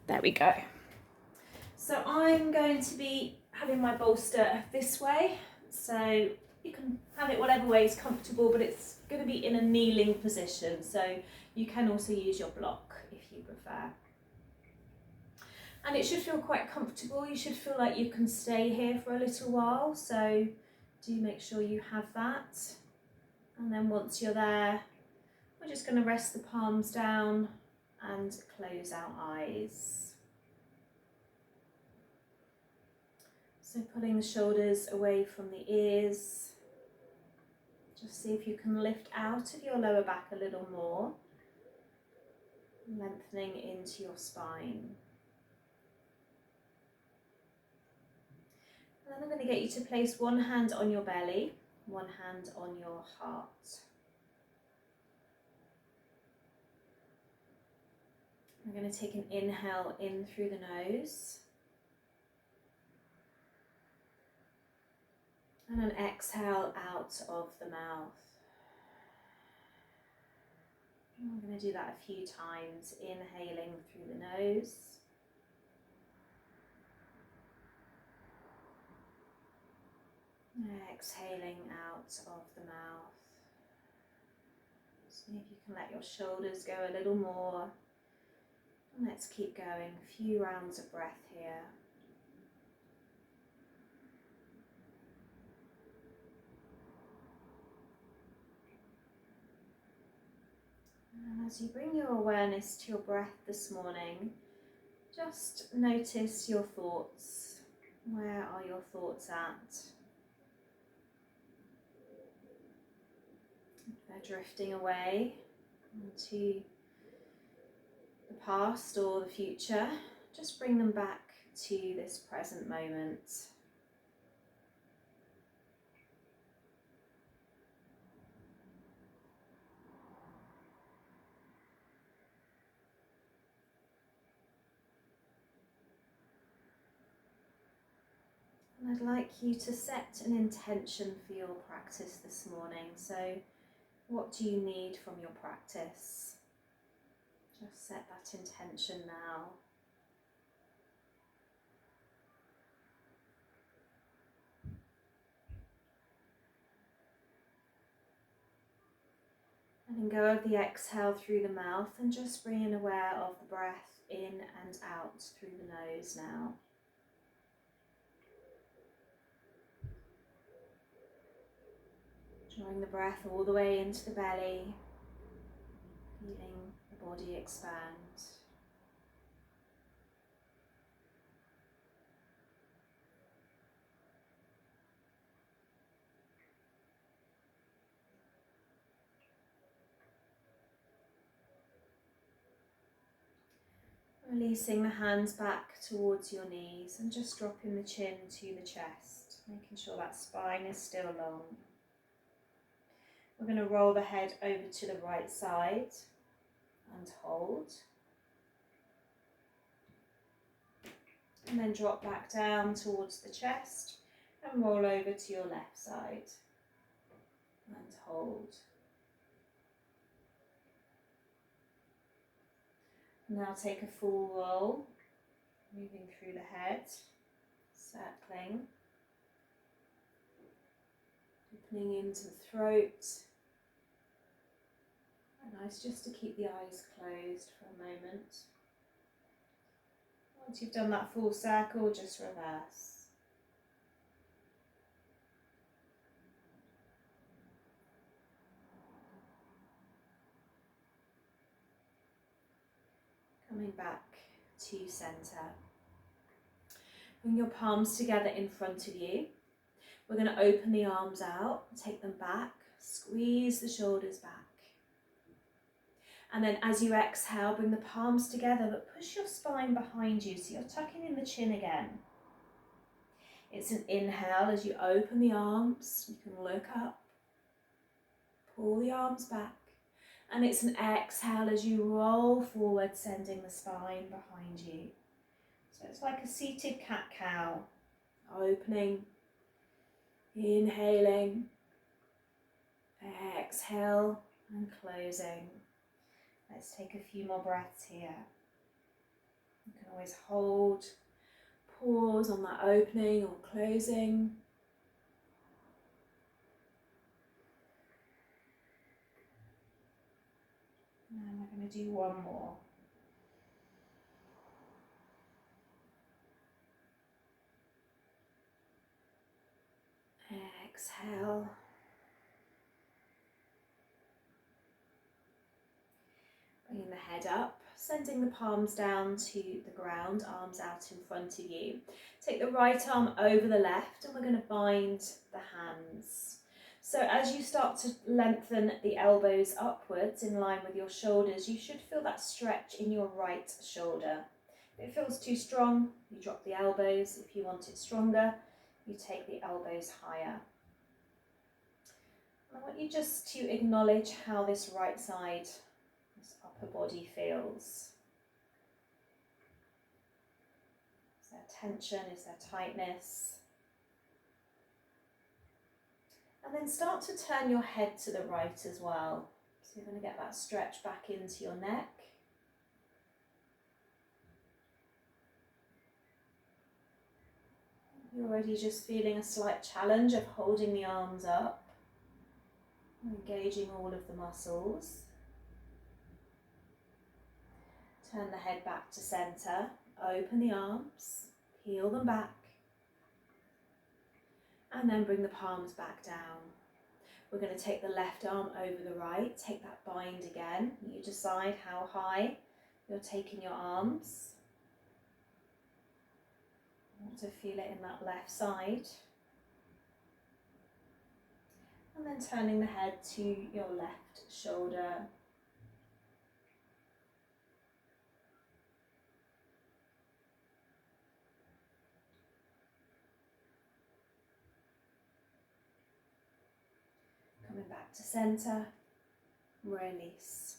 There we go. So I'm going to be having my bolster this way. So you can have it whatever way is comfortable, but it's going to be in a kneeling position. So you can also use your block if you prefer. And it should feel quite comfortable. You should feel like you can stay here for a little while. So do make sure you have that. And then once you're there, we're just going to rest the palms down and close our eyes. So pulling the shoulders away from the ears. Just see if you can lift out of your lower back a little more, lengthening into your spine. And then I'm going to get you to place one hand on your belly, one hand on your heart. We're going to take an inhale in through the nose and an exhale out of the mouth. And we're going to do that a few times, inhaling through the nose exhaling out of the mouth. See if you can let your shoulders go a little more. And let's keep going, a few rounds of breath here. And as you bring your awareness to your breath this morning, just notice your thoughts. Where are your thoughts at? If they're drifting away into the past or the future, just bring them back to this present moment. And I'd like you to set an intention for your practice this morning. So what do you need from your practice? Just set that intention now. Letting go of the exhale through the mouth and just being aware of the breath in and out through the nose now. Drawing the breath all the way into the belly, feeling the body expand. Releasing the hands back towards your knees and just dropping the chin to the chest, making sure that spine is still long. We're going to roll the head over to the right side and hold. And then drop back down towards the chest and roll over to your left side and hold. Now take a full roll, moving through the head, circling, opening into the throat. And nice just to keep the eyes closed for a moment. Once you've done that full circle, just reverse. Coming back to center. Bring your palms together in front of you. We're going to open the arms out, take them back, squeeze the shoulders back. And then as you exhale, bring the palms together, but push your spine behind you, so you're tucking in the chin again. It's an inhale as you open the arms, you can look up, pull the arms back. And it's an exhale as you roll forward, sending the spine behind you. So it's like a seated cat-cow, opening, inhaling, exhale and closing. Let's take a few more breaths here. You can always hold, pause on that opening or closing. And we're going to do one more. Exhale. Bringing the head up, sending the palms down to the ground, arms out in front of you. Take the right arm over the left and we're going to bind the hands. So as you start to lengthen the elbows upwards in line with your shoulders, you should feel that stretch in your right shoulder. If it feels too strong, you drop the elbows. If you want it stronger, you take the elbows higher. I want you just to acknowledge how this right side, this upper body feels. Is there tension? Is there tightness? And then start to turn your head to the right as well. So you're going to get that stretch back into your neck. You're already just feeling a slight challenge of holding the arms up, engaging all of the muscles. Turn the head back to center, open the arms, peel them back, and then bring the palms back down. We're going to take the left arm over the right, take that bind again. You decide how high you're taking your arms. You want to feel it in that left side. And then turning the head to your left shoulder. Coming back to center, release.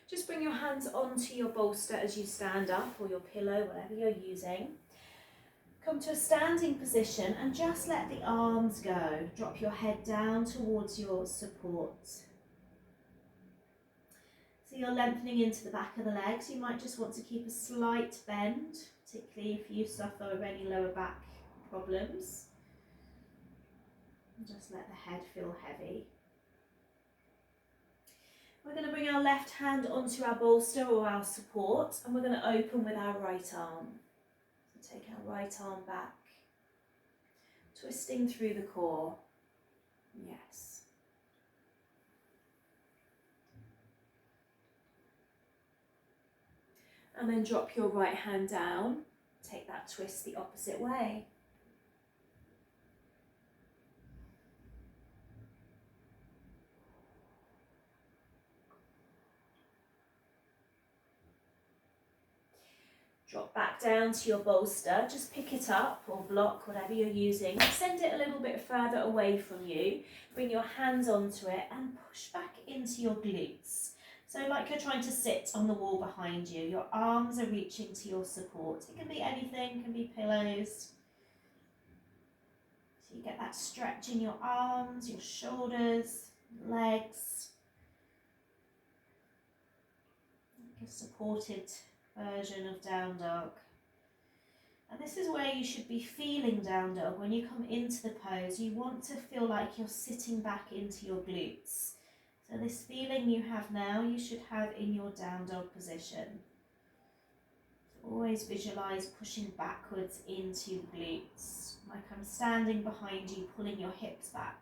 Just bring your hands onto your bolster as you stand up, or your pillow, whatever you're using. Come to a standing position and just let the arms go. Drop your head down towards your support. So you're lengthening into the back of the legs. You might just want to keep a slight bend, particularly if you suffer with any lower back problems. And just let the head feel heavy. We're going to bring our left hand onto our bolster or our support, and we're going to open with our right arm. So take our right arm back, twisting through the core. Yes. And then drop your right hand down. Take that twist the opposite way. Drop back down to your bolster, just pick it up or block, whatever you're using. Send it a little bit further away from you. Bring your hands onto it and push back into your glutes. So like you're trying to sit on the wall behind you, your arms are reaching to your support. It can be anything, it can be pillows. So you get that stretch in your arms, your shoulders, legs. Like a supported version of down dog. And this is where you should be feeling down dog. When you come into the pose, you want to feel like you're sitting back into your glutes. So this feeling you have now, you should have in your down dog position. So always visualize pushing backwards into the glutes, like I'm standing behind you, pulling your hips back.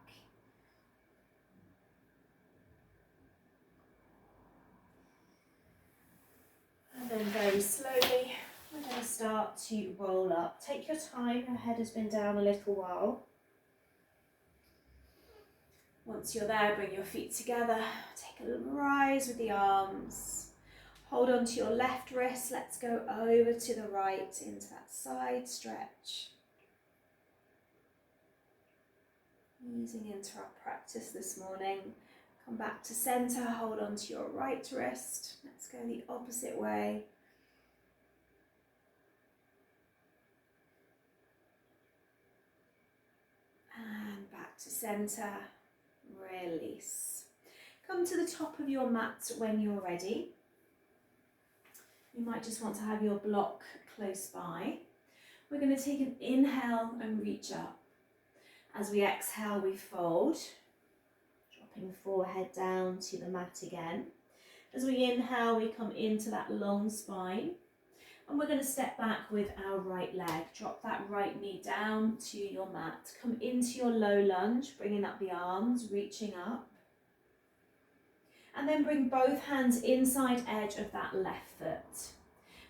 And then very slowly, we're going to start to roll up. Take your time, your head has been down a little while. Once you're there, bring your feet together. Take a little rise with the arms. Hold on to your left wrist. Let's go over to the right into that side stretch. Easing into our practice this morning. Come back to center, hold on to your right wrist. Let's go the opposite way. And back to center, release. Come to the top of your mat when you're ready. You might just want to have your block close by. We're going to take an inhale and reach up. As we exhale, we fold, dropping forehead down to the mat again. As we inhale, we come into that long spine. And we're going to step back with our right leg. Drop that right knee down to your mat. Come into your low lunge, bringing up the arms, reaching up. And then bring both hands inside edge of that left foot.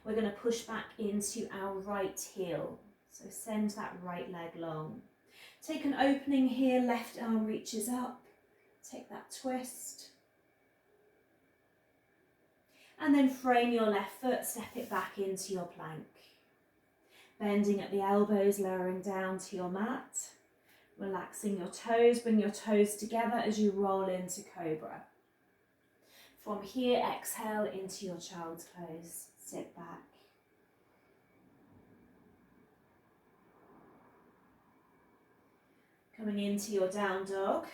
We're going to push back into our right heel. So send that right leg long. Take an opening here, left arm reaches up. Take that twist. And then frame your left foot, step it back into your plank. Bending at the elbows, lowering down to your mat. Relaxing your toes, bring your toes together as you roll into cobra. From here, exhale into your child's pose. Sit back. Coming into your down dog.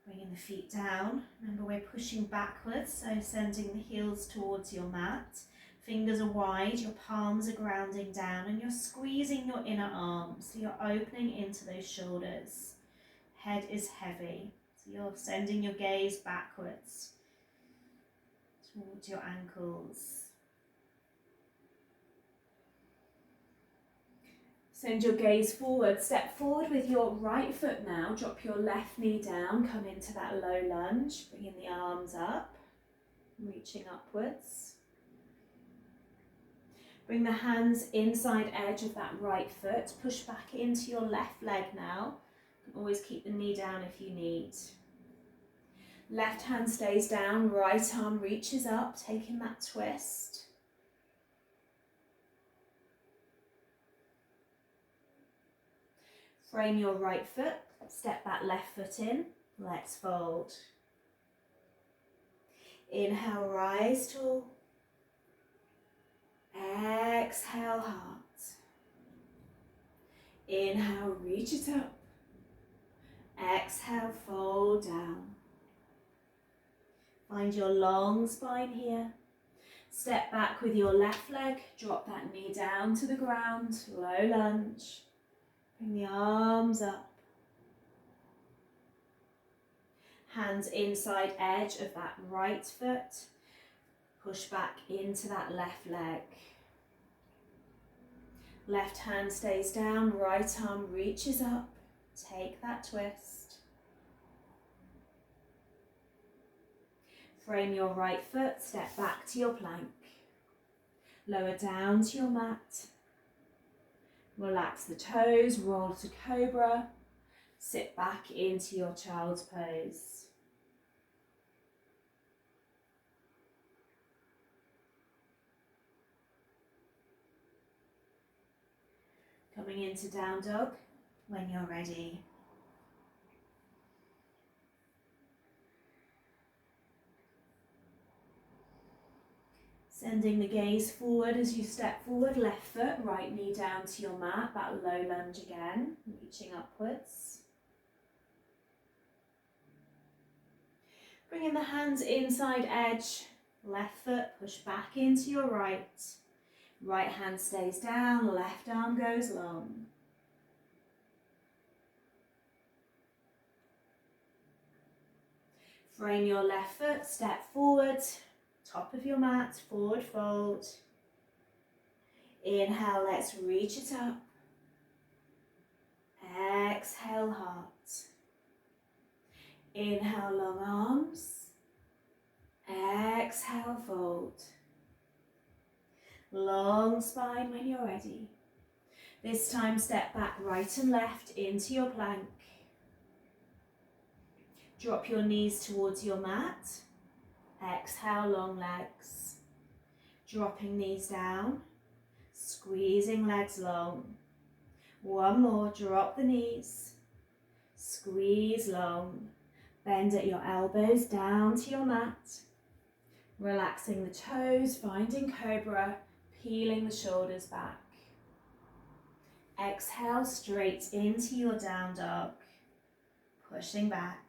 Bringing the feet down. Remember, we're pushing backwards, so sending the heels towards your mat. Fingers are wide, your palms are grounding down, and you're squeezing your inner arms. So you're opening into those shoulders. Head is heavy. So you're sending your gaze backwards towards your ankles. Send your gaze forward. Step forward with your right foot now. Drop your left knee down. Come into that low lunge. Bringing the arms up. Reaching upwards. Bring the hands inside edge of that right foot. Push back into your left leg now. You can always keep the knee down if you need. Left hand stays down. Right arm reaches up. Taking that twist. Frame your right foot, step that left foot in, let's fold. Inhale, rise tall. Exhale, heart. Inhale, reach it up. Exhale, fold down. Find your long spine here. Step back with your left leg, drop that knee down to the ground, low lunge. Bring the arms up. Hands inside edge of that right foot. Push back into that left leg. Left hand stays down, right arm reaches up. Take that twist. Frame your right foot, step back to your plank. Lower down to your mat. Relax the toes, roll to cobra. Sit back into your child's pose. Coming into down dog when you're ready. Sending the gaze forward as you step forward, left foot, right knee down to your mat, that low lunge again, reaching upwards. Bringing the hands inside edge, left foot, push back into your right. Right hand stays down, left arm goes long. Frame your left foot, step forward. Top of your mat, forward fold. Inhale, let's reach it up. Exhale, heart. Inhale, long arms. Exhale, fold. Long spine when you're ready. This time, step back right and left into your plank. Drop your knees towards your mat. Exhale, long legs. Dropping knees down. Squeezing legs long. One more, drop the knees. Squeeze long. Bend at your elbows down to your mat. Relaxing the toes, finding cobra, peeling the shoulders back. Exhale straight into your down dog. Pushing back.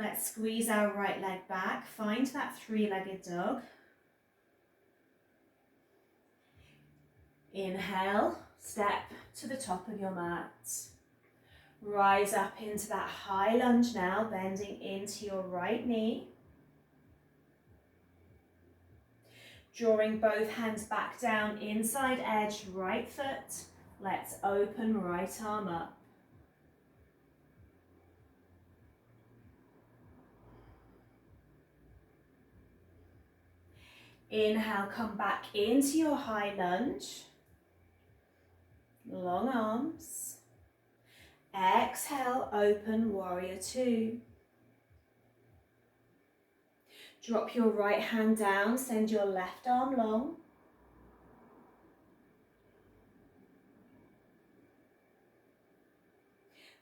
Let's squeeze our right leg back. Find that three-legged dog. Inhale, step to the top of your mat. Rise up into that high lunge now, bending into your right knee. Drawing both hands back down, inside edge, right foot. Let's open right arm up. Inhale, come back into your high lunge. Long arms. Exhale, open warrior two. Drop your right hand down, send your left arm long.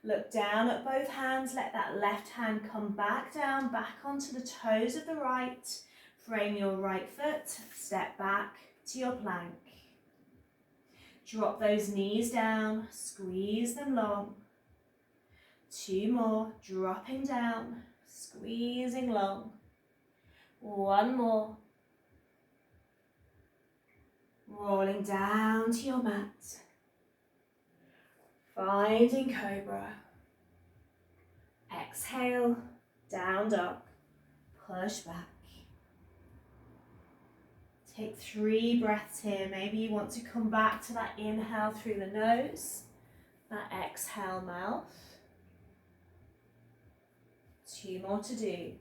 Look down at both hands, let that left hand come back down, back onto the toes of the right. Frame your right foot, step back to your plank. Drop those knees down, squeeze them long. Two more, dropping down, squeezing long. One more. Rolling down to your mat. Finding cobra. Exhale, down dog. Push back. Take 3 breaths here. Maybe you want to come back to that inhale through the nose, that exhale mouth. 2 more to do.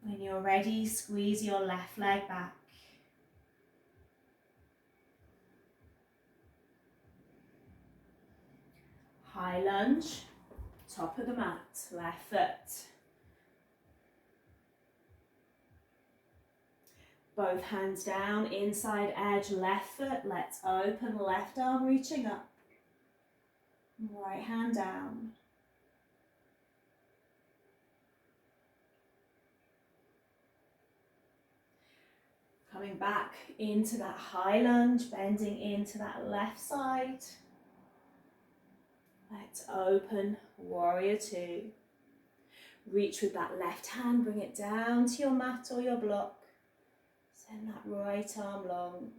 When you're ready, squeeze your left leg back. High lunge, top of the mat, left foot. Both hands down, inside edge, left foot. Let's open, left arm reaching up. Right hand down. Coming back into that high lunge, bending into that left side. Let's open, warrior two. Reach with that left hand, bring it down to your mat or your block. Send that right arm long.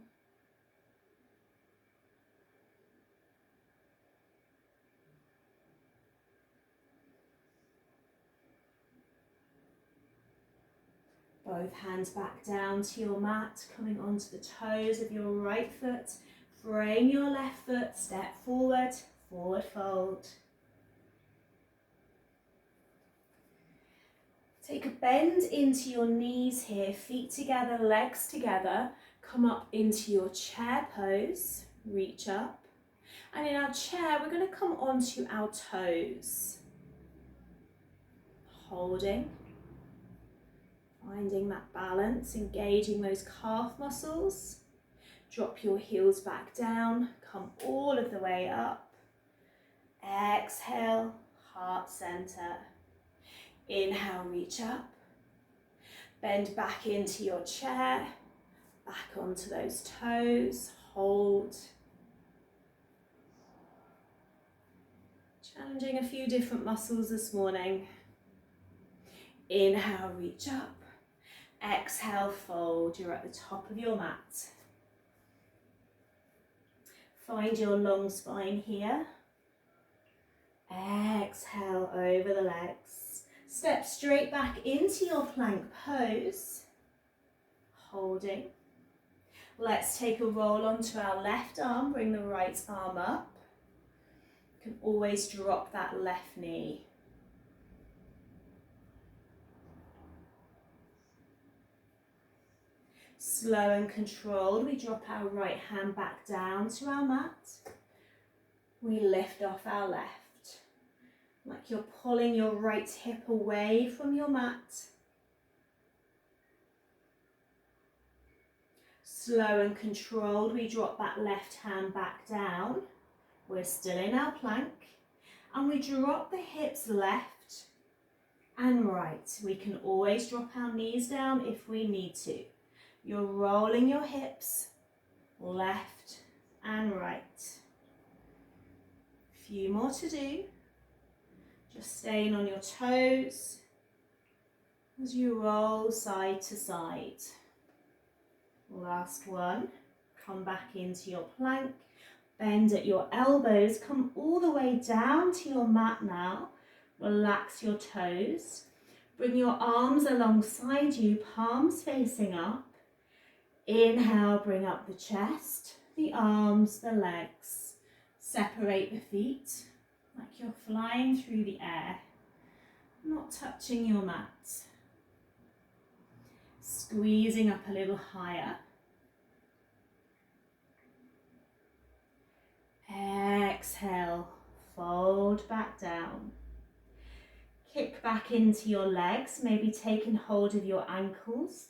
Both hands back down to your mat, coming onto the toes of your right foot. Frame your left foot, step forward, forward fold. Take a bend into your knees here, feet together, legs together. Come up into your chair pose, reach up. And in our chair, we're going to come onto our toes. Holding. Finding that balance, engaging those calf muscles. Drop your heels back down, come all of the way up. Exhale, heart center. Inhale, reach up. Bend back into your chair, back onto those toes, hold. Challenging a few different muscles this morning. Inhale, reach up. Exhale, fold. You're at the top of your mat. Find your long spine here. Exhale over the legs. Step straight back into your plank pose. Holding. Let's take a roll onto our left arm. Bring the right arm up. You can always drop that left knee. Slow and controlled, we drop our right hand back down to our mat. We lift off our left, like you're pulling your right hip away from your mat. Slow and controlled, we drop that left hand back down. We're still in our plank. And we drop the hips left and right. We can always drop our knees down if we need to. You're rolling your hips left and right. A few more to do. Just staying on your toes as you roll side to side. Last one. Come back into your plank. Bend at your elbows. Come all the way down to your mat now. Relax your toes. Bring your arms alongside you, palms facing up. Inhale, bring up the chest, the arms, the legs. Separate the feet like you're flying through the air, not touching your mat. Squeezing up a little higher. Exhale, fold back down. Kick back into your legs, maybe taking hold of your ankles,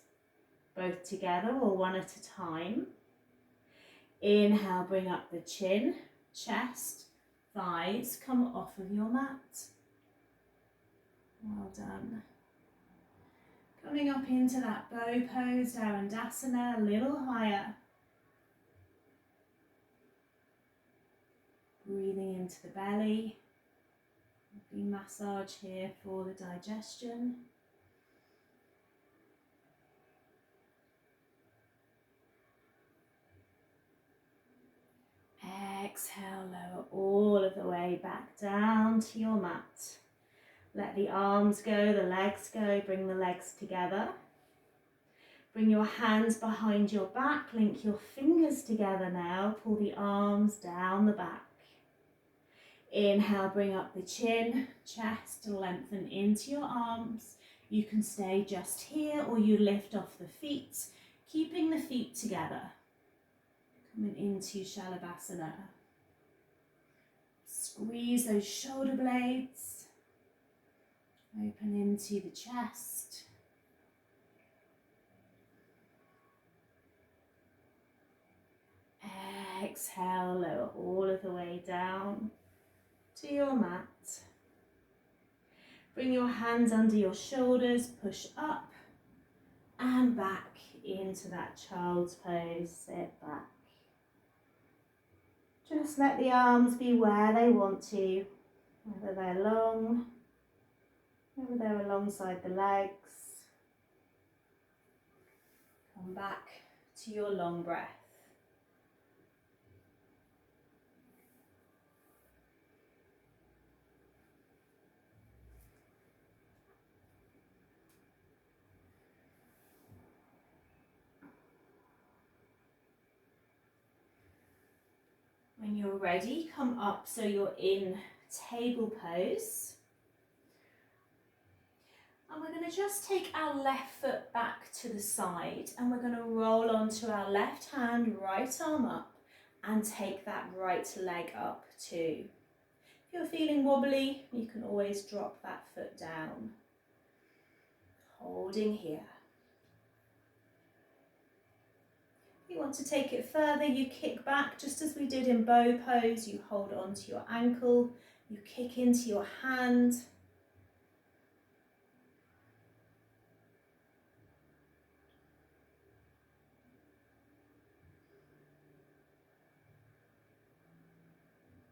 both together or one at a time. Inhale, bring up the chin, chest, thighs come off of your mat. Well done. Coming up into that bow pose, Dharandasana, a little higher. Breathing into the belly. Lovely massage here for the digestion. Exhale, lower all of the way back down to your mat. Let the arms go, the legs go, bring the legs together. Bring your hands behind your back, link your fingers together now, pull the arms down the back. Inhale, bring up the chin, chest, lengthen into your arms. You can stay just here or you lift off the feet, keeping the feet together. Coming into Shalabhasana. Squeeze those shoulder blades. Open into the chest. Exhale, lower all of the way down to your mat. Bring your hands under your shoulders, push up and back into that child's pose. Sit back. Just let the arms be where they want to, whether they're long, whether they're alongside the legs. Come back to your long breath. When you're ready, come up so you're in table pose. And we're going to just take our left foot back to the side and we're going to roll onto our left hand, right arm up and take that right leg up too. If you're feeling wobbly, you can always drop that foot down. Holding here. If you want to take it further, you kick back just as we did in bow pose. You hold onto your ankle, you kick into your hand.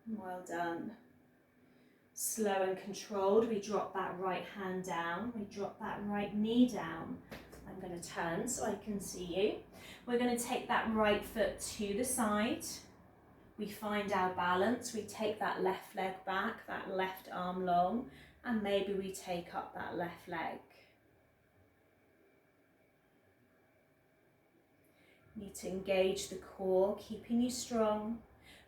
Well done. Slow and controlled, we drop that right hand down, we drop that right knee down. I'm going to turn so I can see you. We're going to take that right foot to the side. We find our balance, we take that left leg back, that left arm long, and maybe we take up that left leg. Need to engage the core, keeping you strong.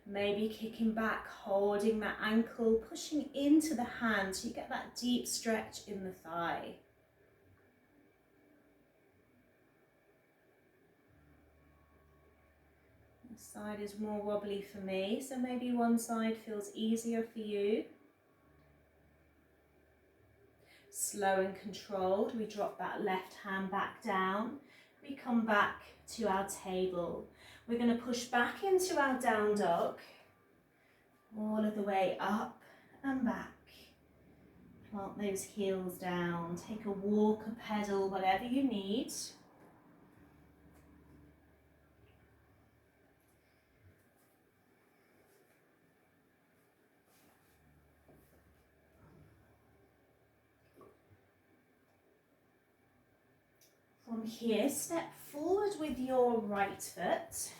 Maybe kicking back, holding that ankle, pushing into the hand so you get that deep stretch in the thigh. This side is more wobbly for me, so maybe one side feels easier for you. Slow and controlled, we drop that left hand back down. We come back to our table. We're going to push back into our down dog, all of the way up and back. Plant those heels down, take a walk, a pedal, whatever you need. From here, step forward with your right foot,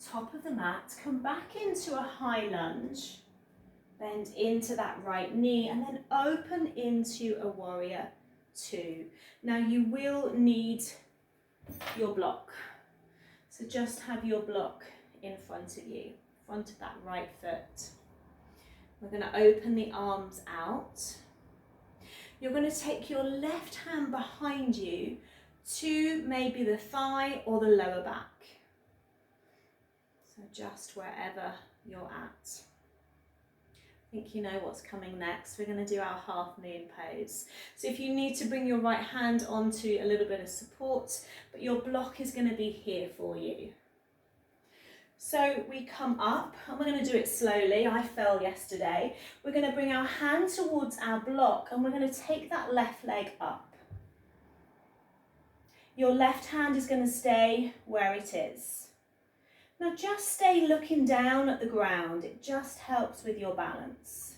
top of the mat, come back into a high lunge, bend into that right knee and then open into a warrior two. Now you will need your block, so just have your block in front of you, front of that right foot. We're going to open the arms out. You're going to take your left hand behind you to maybe the thigh or the lower back. So just wherever you're at. I think you know what's coming next. We're going to do our half moon pose. So if you need to bring your right hand onto a little bit of support, but your block is going to be here for you. So we come up, and we're going to do it slowly. I fell yesterday. We're going to bring our hand towards our block, and we're going to take that left leg up. Your left hand is going to stay where it is. Now just stay looking down at the ground. It just helps with your balance.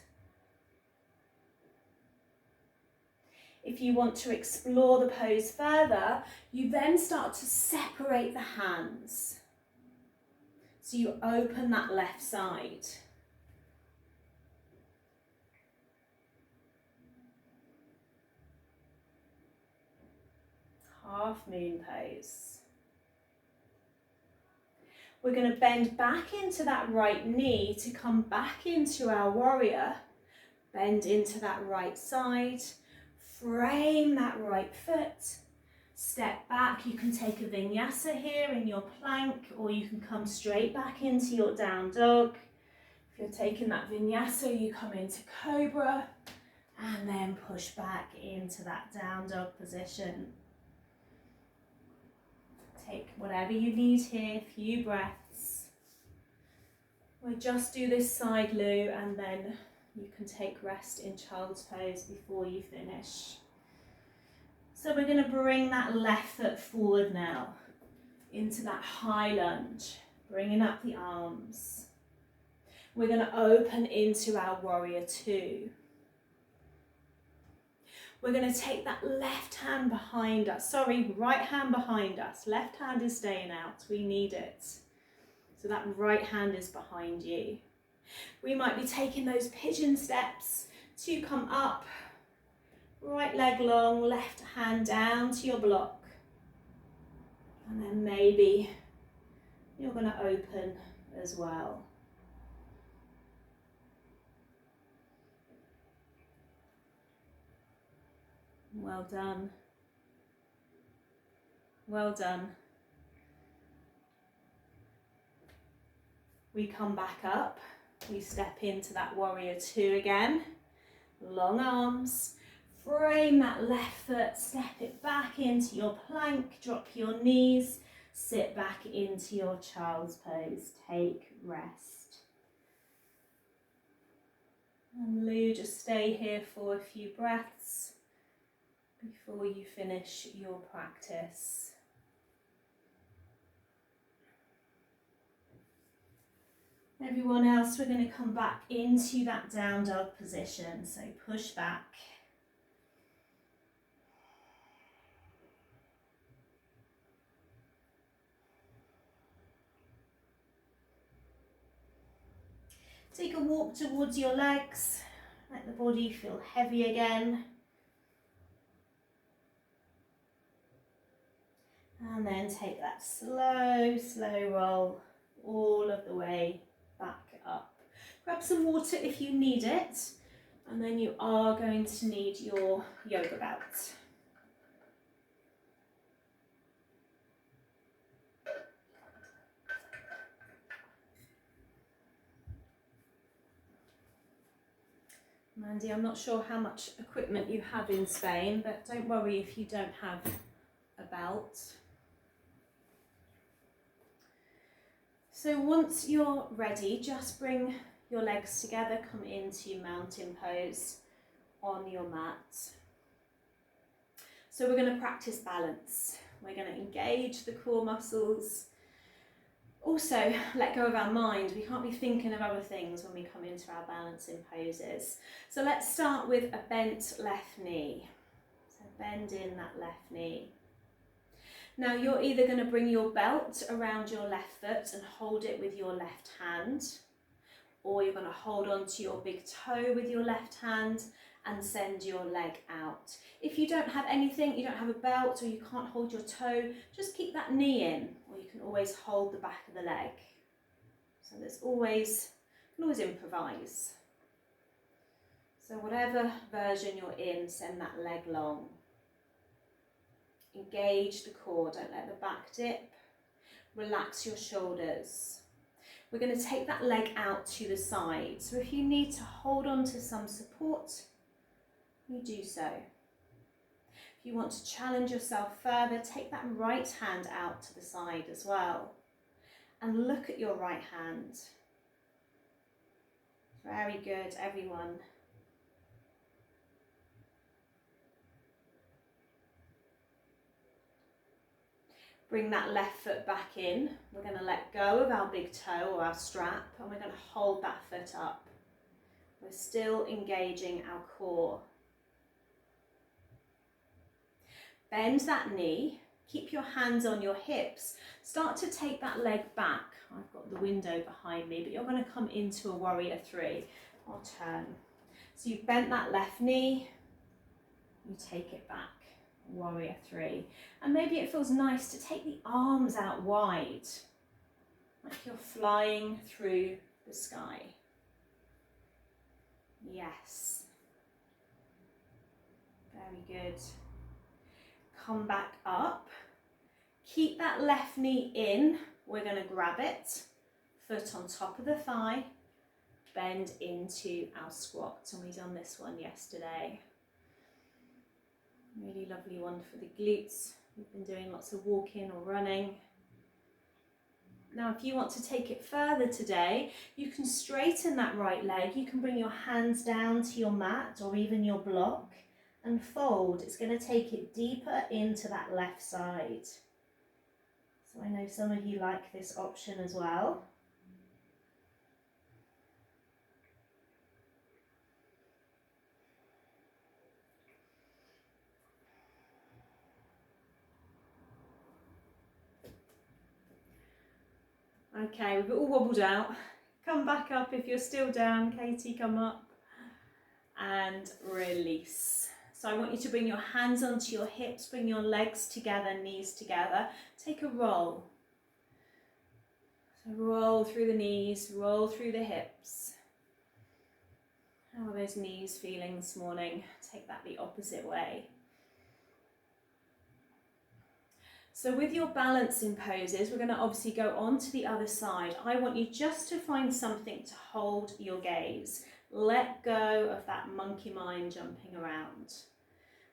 If you want to explore the pose further, you then start to separate the hands. So you open that left side. Half moon pose. We're going to bend back into that right knee to come back into our warrior. Bend into that right side. Frame that right foot. Step back. You can take a vinyasa here in your plank, or you can come straight back into your down dog. If you're taking that vinyasa, you come into cobra and then push back into that down dog position. Take whatever you need here, a few breaths. We'll just do this side loo, and then you can take rest in child's pose before you finish. So we're going to bring that left foot forward now into that high lunge, bringing up the arms. We're going to open into our warrior two. We're going to take that left hand behind us, right hand behind us. Left hand is staying out, we need it. So that right hand is behind you. We might be taking those pigeon steps to come up. Right leg long, left hand down to your block. And then maybe you're going to open as well. Well done. Well done. We come back up. We step into that warrior two again. Long arms. Frame that left foot, step it back into your plank, drop your knees, sit back into your child's pose, take rest. And Lou, just stay here for a few breaths before you finish your practice. Everyone else, we're going to come back into that down dog position, so push back. Take a walk towards your legs, let the body feel heavy again. And then take that slow, slow roll all of the way back up. Grab some water if you need it, and then you are going to need your yoga belt. Mandy, I'm not sure how much equipment you have in Spain, but don't worry if you don't have a belt. So once you're ready, just bring your legs together, come into mountain pose on your mat. So we're going to practice balance. We're going to engage the core muscles. Also, let go of our mind. We can't be thinking of other things when we come into our balancing poses. So let's start with a bent left knee. So bend in that left knee. Now you're either going to bring your belt around your left foot and hold it with your left hand, or you're going to hold on to your big toe with your left hand and send your leg out. If you don't have anything, you don't have a belt or you can't hold your toe, just keep that knee in, or you can always hold the back of the leg. So you can always improvise. So whatever version you're in, send that leg long. Engage the core, don't let the back dip. Relax your shoulders. We're going to take that leg out to the side. So if you need to hold on to some support, you do so. If you want to challenge yourself further, take that right hand out to the side as well. And look at your right hand. Very good, everyone. Bring that left foot back in. We're going to let go of our big toe or our strap, and we're going to hold that foot up. We're still engaging our core. Bend that knee. Keep your hands on your hips. Start to take that leg back. I've got the window behind me, but you're going to come into a warrior three. I'll turn. So you've bent that left knee. You take it back. Warrior three. And maybe it feels nice to take the arms out wide, like you're flying through the sky. Yes. Very good. Come back up. Keep that left knee in. We're going to grab it. Foot on top of the thigh. Bend into our squat. And we done this one yesterday. Really lovely one for the glutes. We've been doing lots of walking or running. Now, if you want to take it further today, you can straighten that right leg. You can bring your hands down to your mat or even your block and fold. It's going to take it deeper into that left side. So I know some of you like this option as well. Okay, we've all wobbled out. Come back up if you're still down. Katie, come up. And release. So I want you to bring your hands onto your hips, bring your legs together, knees together. Take a roll. So roll through the knees, roll through the hips. How are those knees feeling this morning? Take that the opposite way. So with your balancing poses, we're going to obviously go on to the other side. I want you just to find something to hold your gaze. Let go of that monkey mind jumping around.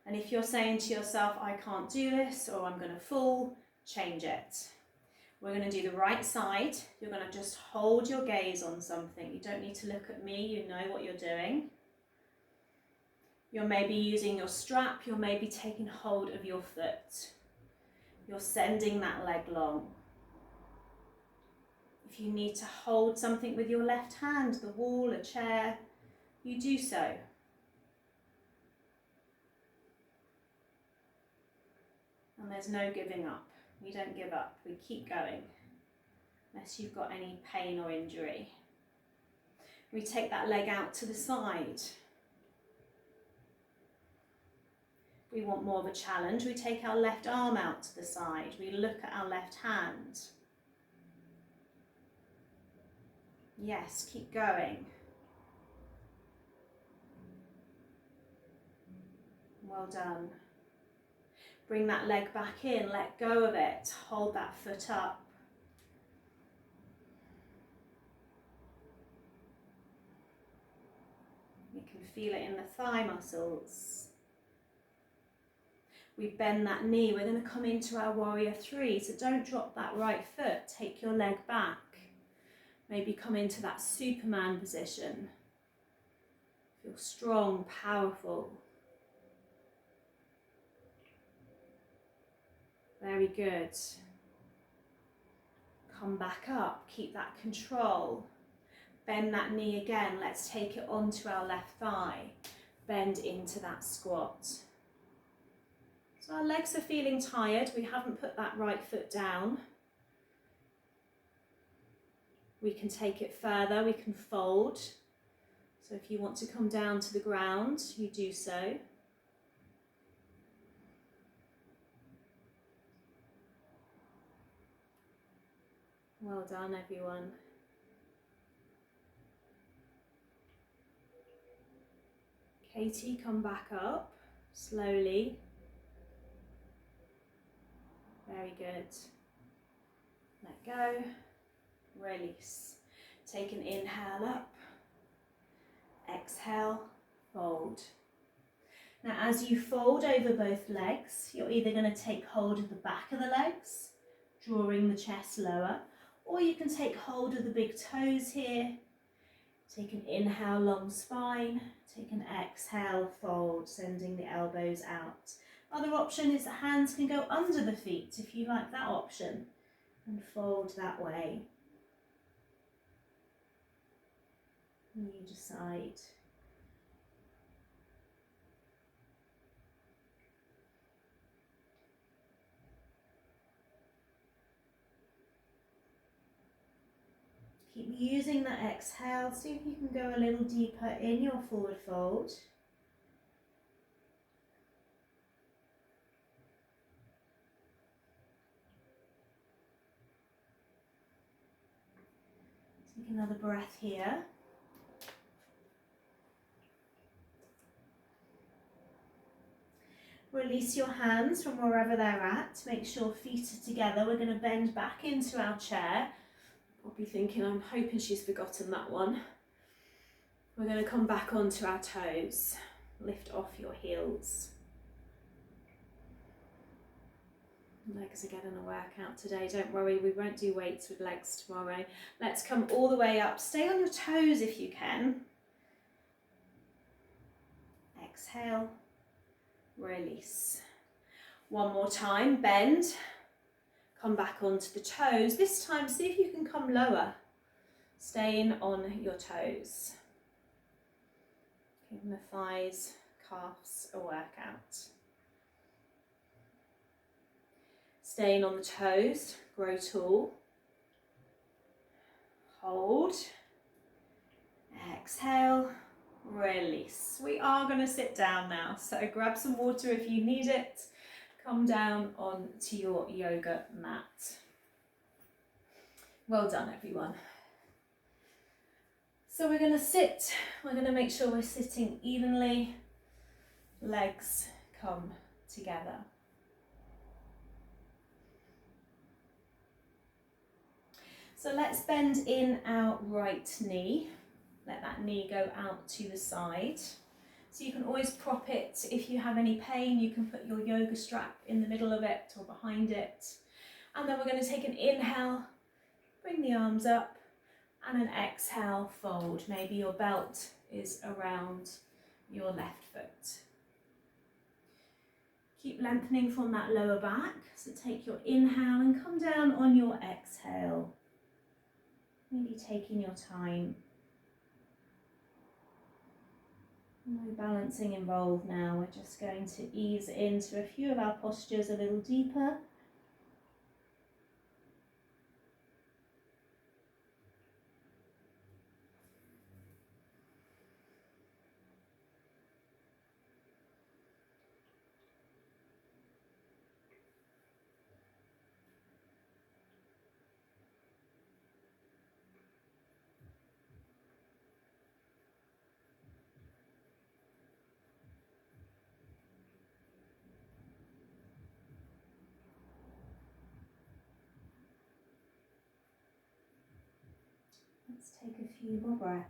And if you're saying to yourself, I can't do this, or I'm going to fall, change it. We're going to do the right side. You're going to just hold your gaze on something. You don't need to look at me, you know what you're doing. You're maybe using your strap, you're maybe taking hold of your foot. You're sending that leg long. If you need to hold something with your left hand, the wall, a chair, you do so. And there's no giving up. We don't give up, we keep going, unless you've got any pain or injury. We take that leg out to the side. We want more of a challenge. We take our left arm out to the side. We look at our left hand. Yes, keep going. Well done. Bring that leg back in, let go of it. Hold that foot up. You can feel it in the thigh muscles. We bend that knee. We're going to come into our warrior three. So don't drop that right foot. Take your leg back. Maybe come into that Superman position. Feel strong, powerful. Very good. Come back up, keep that control. Bend that knee again. Let's take it onto our left thigh. Bend into that squat. So our legs are feeling tired. We haven't put that right foot down. We can take it further. We can fold. So if you want to come down to the ground, you do so. Well done, everyone. Katie, come back up slowly. Very good. Let go. Release. Take an inhale up. Exhale, fold. Now as you fold over both legs, you're either going to take hold of the back of the legs, drawing the chest lower, or you can take hold of the big toes here. Take an inhale, long spine. Take an exhale, fold, sending the elbows out. Other option is the hands can go under the feet if you like that option, and fold that way. And you decide. Keep using that exhale. See if you can go a little deeper in your forward fold. Take another breath here. Release your hands from wherever they're at. Make sure feet are together. We're going to bend back into our chair. Probably thinking, I'm hoping she's forgotten that one. We're going to come back onto our toes. Lift off your heels. Legs are getting a workout today. Don't worry, we won't do weights with legs tomorrow. Let's come all the way up. Stay on your toes if you can. Exhale. Release. One more time, bend, come back onto the toes. This time, see if you can come lower, staying on your toes. Giving the thighs, calves a workout. Staying on the toes, grow tall. Hold. Exhale. Release. We are going to sit down now, so grab some water if you need it. Come down onto your yoga mat. Well done, everyone. So we're going to sit. We're going to make sure we're sitting evenly. Legs come together. So let's bend in our right knee. Let that knee go out to the side. So you can always prop it. If you have any pain, you can put your yoga strap in the middle of it or behind it. And then we're going to take an inhale, bring the arms up, and an exhale, fold. Maybe your belt is around your left foot. Keep lengthening from that lower back. So take your inhale and come down on your exhale. Maybe taking your time. No balancing involved now. We're just going to ease into a few of our postures a little deeper. Let's take a few more breaths.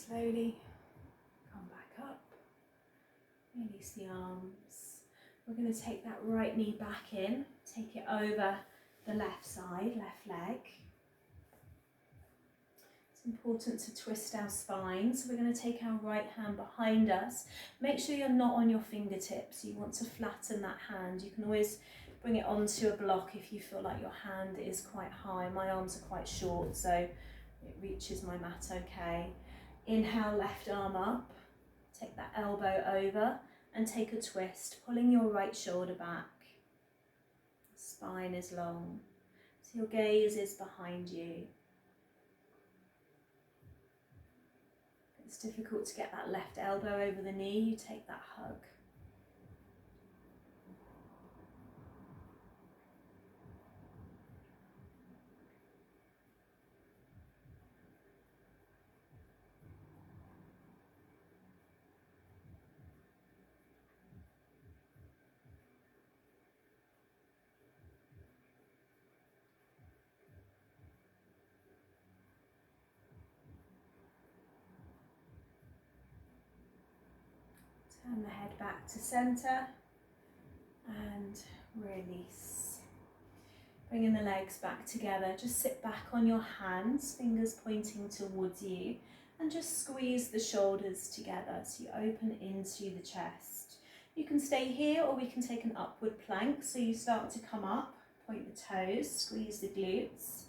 slowly come back up. Release the arms. We're going to take that right knee back in, take it over the left side, left leg. It's important to twist our spine, so we're going to take our right hand behind us. Make sure you're not on your fingertips. You want to flatten that hand. You can always bring it onto a block if you feel like your hand is quite high. My arms are quite short, so it reaches my mat okay. Inhale, left arm up. Take that elbow over and take a twist, pulling your right shoulder back. Spine is long, so your gaze is behind you. It's difficult to get that left elbow over the knee, you take that hug. Turn the head back to centre and release. Bringing the legs back together, just sit back on your hands, fingers pointing towards you, and just squeeze the shoulders together so you open into the chest. You can stay here or we can take an upward plank, so you start to come up, point the toes, squeeze the glutes,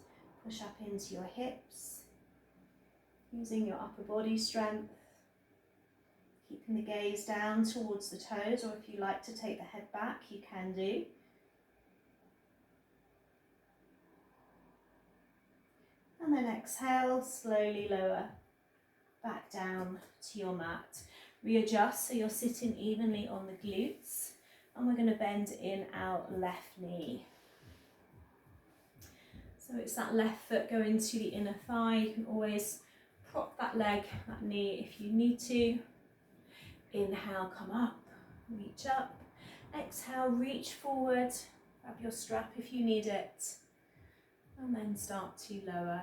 push up into your hips, using your upper body strength. Keeping the gaze down towards the toes, or if you like to take the head back, you can do. And then exhale, slowly lower back down to your mat. Readjust so you're sitting evenly on the glutes, and we're going to bend in our left knee. So it's that left foot going to the inner thigh. You can always prop that leg, that knee if you need to. Inhale, come up, reach up. Exhale, reach forward, grab your strap if you need it, and then start to lower.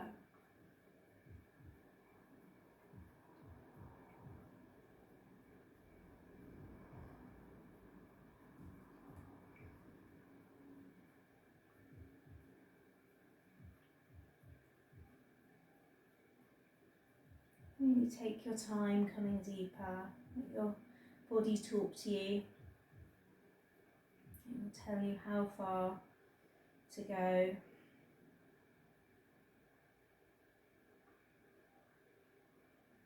Really take your time coming deeper. Let your body talk to you. It will tell you how far to go.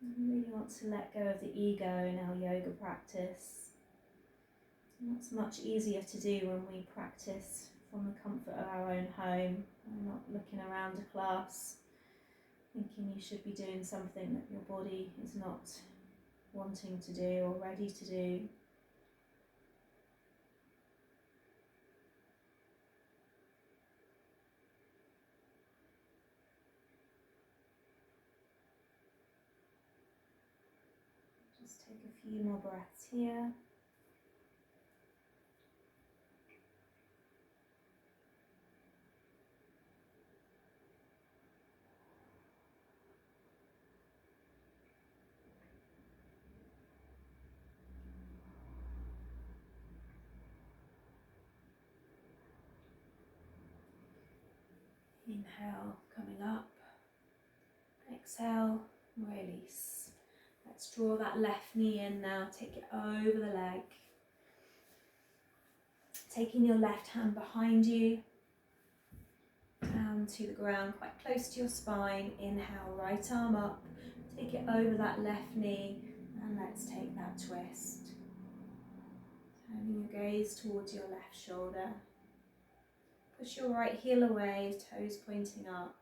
You really want to let go of the ego in our yoga practice. And that's much easier to do when we practice from the comfort of our own home. We're not looking around a class thinking you should be doing something that your body is not wanting to do or ready to do. Just take a few more breaths here. Inhale, coming up. Exhale, release. Let's draw that left knee in now. Take it over the leg. Taking your left hand behind you, down to the ground, quite close to your spine. Inhale, right arm up. Take it over that left knee, and let's take that twist. Turning your gaze towards your left shoulder. Push your right heel away, toes pointing up.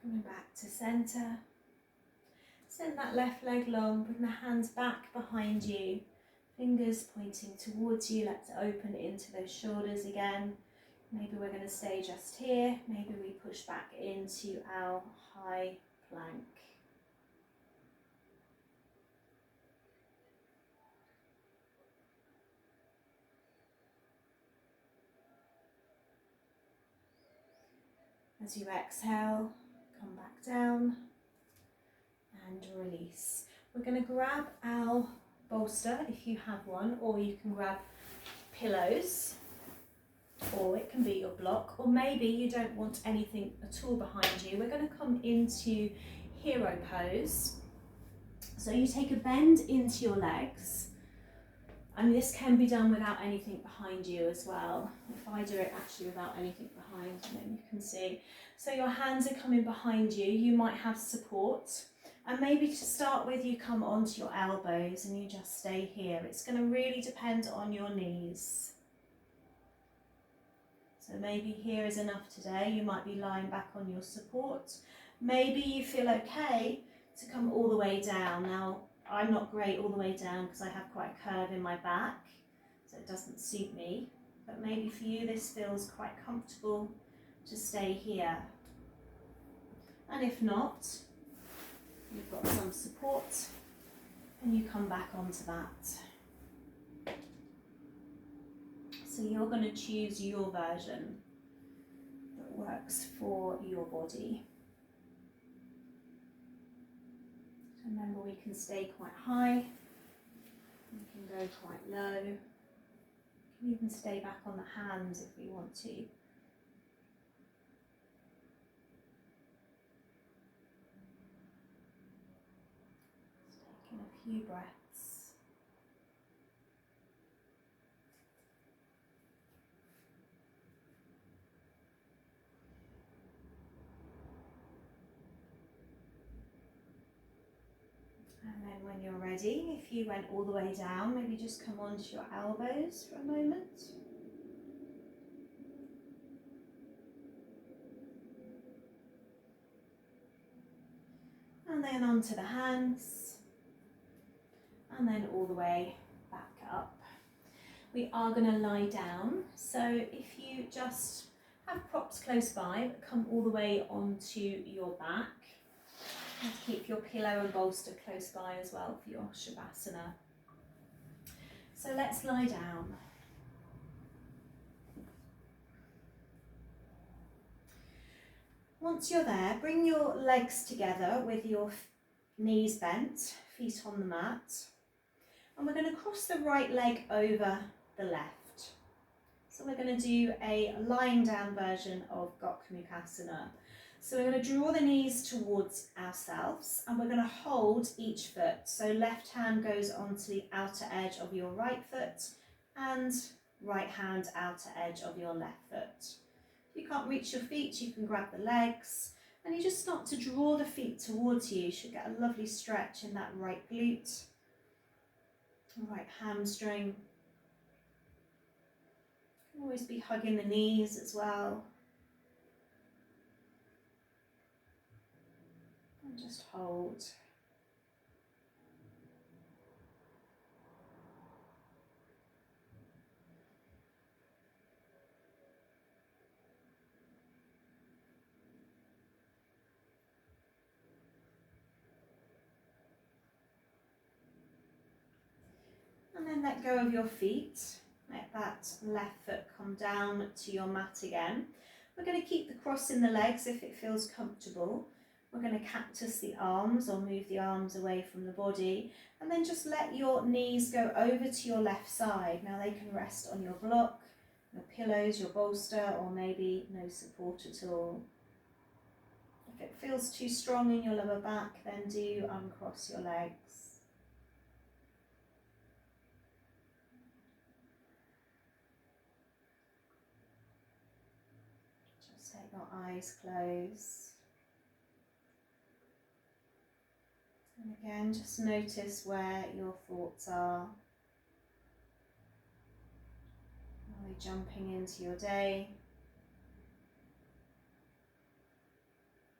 Coming back to centre. Send that left leg long, bring the hands back behind you, fingers pointing towards you. Let's open into those shoulders again. Maybe we're going to stay just here. Maybe we push back into our high plank. As you exhale, come back down and release. We're going to grab our bolster if you have one, or you can grab pillows, or it can be your block, or maybe you don't want anything at all behind you. We're going to come into hero pose. So you take a bend into your legs, and this can be done without anything behind you as well. If I do it actually without anything behind, then you can see. So your hands are coming behind you. You might have support. And maybe to start with, you come onto your elbows and you just stay here. It's going to really depend on your knees. So maybe here is enough today. You might be lying back on your support. Maybe you feel okay to come all the way down. Now, I'm not great all the way down because I have quite a curve in my back, so it doesn't suit me. But maybe for you, this feels quite comfortable to stay here. And if not, you've got some support and you come back onto that. So you're going to choose your version that works for your body. Remember, we can stay quite high, we can go quite low, we can even stay back on the hands if we want to. Just taking a few breaths. And then when you're ready, if you went all the way down, maybe just come onto your elbows for a moment. And then onto the hands. And then all the way back up. We are going to lie down. So if you just have props close by, but come all the way onto your back. And keep your pillow and bolster close by as well for your Shavasana. So let's lie down. Once you're there, bring your legs together with your knees bent, feet on the mat. And we're going to cross the right leg over the left. So we're going to do a lying down version of Gomukhasana. So we're going to draw the knees towards ourselves and we're going to hold each foot. So left hand goes onto the outer edge of your right foot and right hand outer edge of your left foot. If you can't reach your feet, you can grab the legs and you just start to draw the feet towards you. You should get a lovely stretch in that right glute, right hamstring. You can always be hugging the knees as well. And just hold. And then let go of your feet. Let that left foot come down to your mat again. We're going to keep the cross in the legs if it feels comfortable. We're going to cactus the arms or move the arms away from the body. And then just let your knees go over to your left side. Now they can rest on your block, your pillows, your bolster, or maybe no support at all. If it feels too strong in your lower back, then do uncross your legs. Just let your eyes close. And again, just notice where your thoughts are. Are they jumping into your day?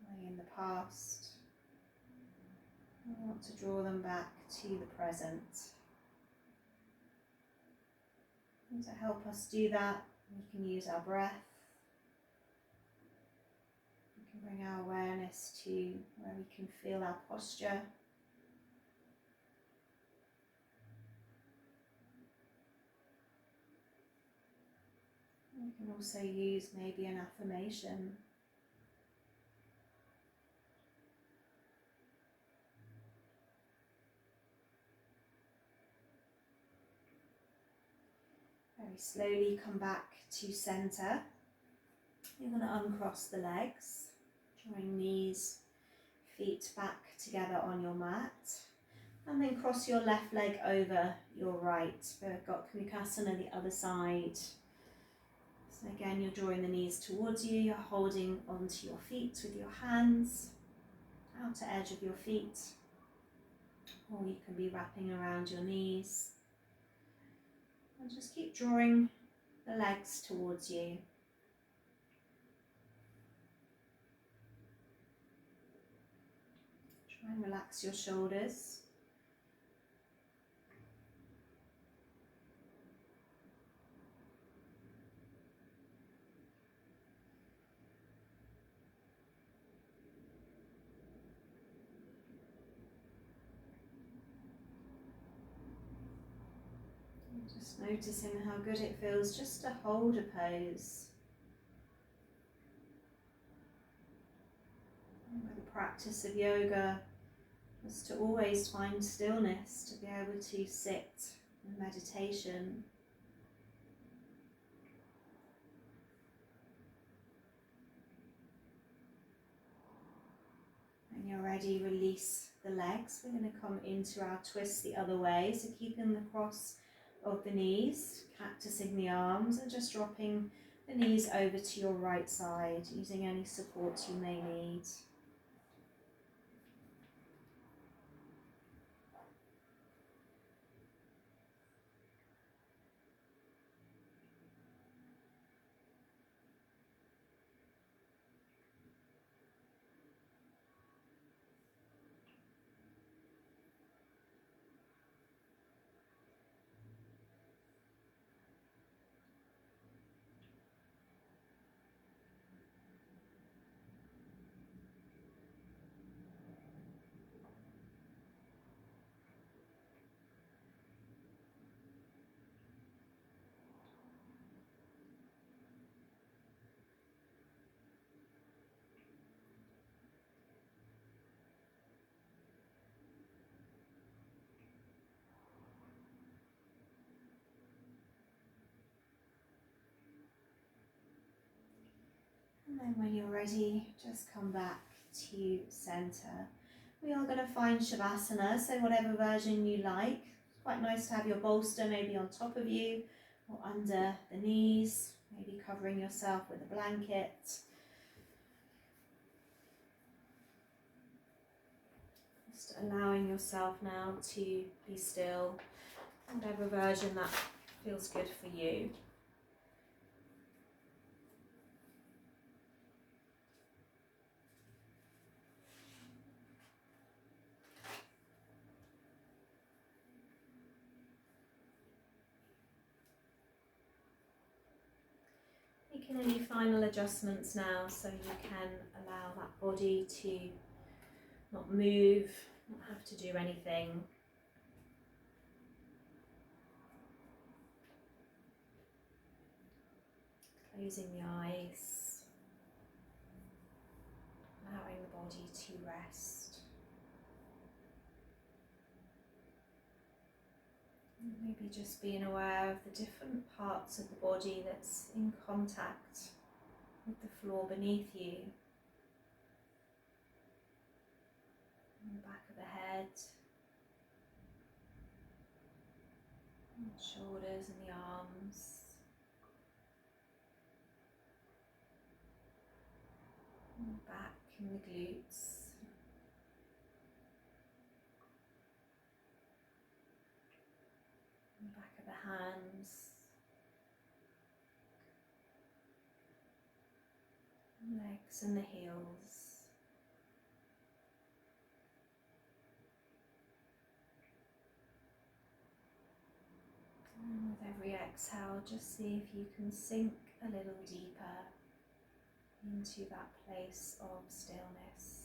Are they in the past? I want to draw them back to the present. And to help us do that, we can use our breath. We can bring our awareness to where we can feel our posture. We can also use maybe an affirmation. Very slowly come back to center. You're going to uncross the legs, drawing knees, feet back together on your mat. And then cross your left leg over your right. We've got Kumukasana the other side. So again, you're drawing the knees towards you. You're holding onto your feet with your hands, outer edge of your feet. Or you can be wrapping around your knees. And just keep drawing the legs towards you. Try and relax your shoulders. And just noticing how good it feels just to hold a pose. And with the practice of yoga was to always find stillness, to be able to sit in meditation. When you're ready, release the legs. We're going to come into our twist the other way, so keeping the cross of the knees, cactusing the arms, and just dropping the knees over to your right side, using any support you may need. And then when you're ready, just come back to center. We are going to find Shavasana, so whatever version you like. It's quite nice to have your bolster maybe on top of you or under the knees, maybe covering yourself with a blanket. Just allowing yourself now to be still, whatever version that feels good for you. Making any final adjustments now, so you can allow that body to not move, not have to do anything. Closing the eyes, allowing the body to rest. And maybe just being aware of the different parts of the body that's in contact with the floor beneath you. And the back of the head, and the shoulders and the arms. And the back and the glutes. And the back of the hands. Legs and the heels. exhale, just see if you can sink a little deeper into that place of stillness.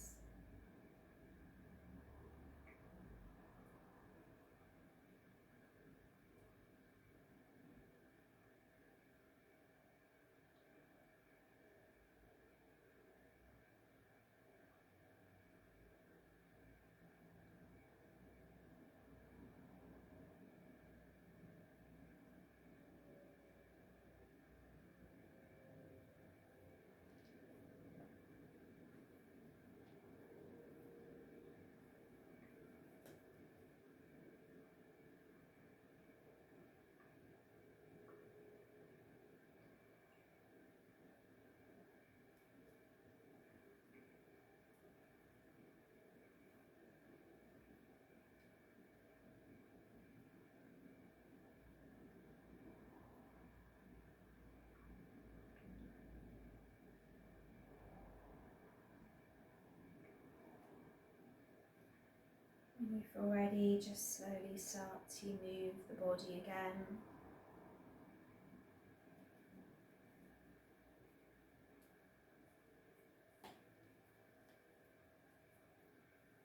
And if you're ready, just slowly start to move the body again.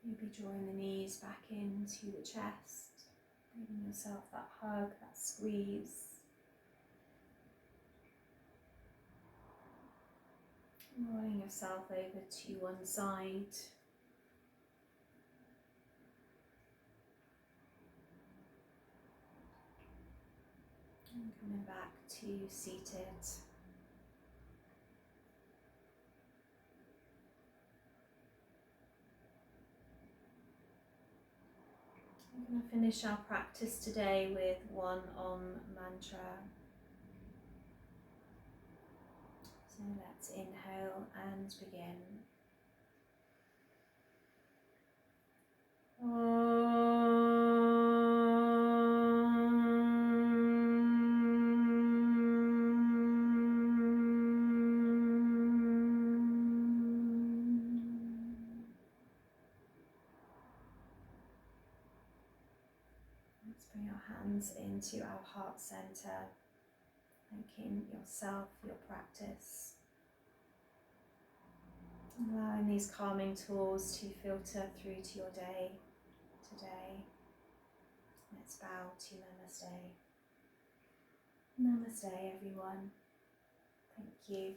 Maybe drawing the knees back into the chest, giving yourself that hug, that squeeze. Rolling yourself over to one side. And coming back to seated. We're going to finish our practice today with one Om mantra. So let's inhale and begin. Let's bring our hands into our heart center, thanking yourself for your practice. Allowing these calming tools to filter through to your day today. Let's bow to Namaste. Namaste, everyone. Thank you.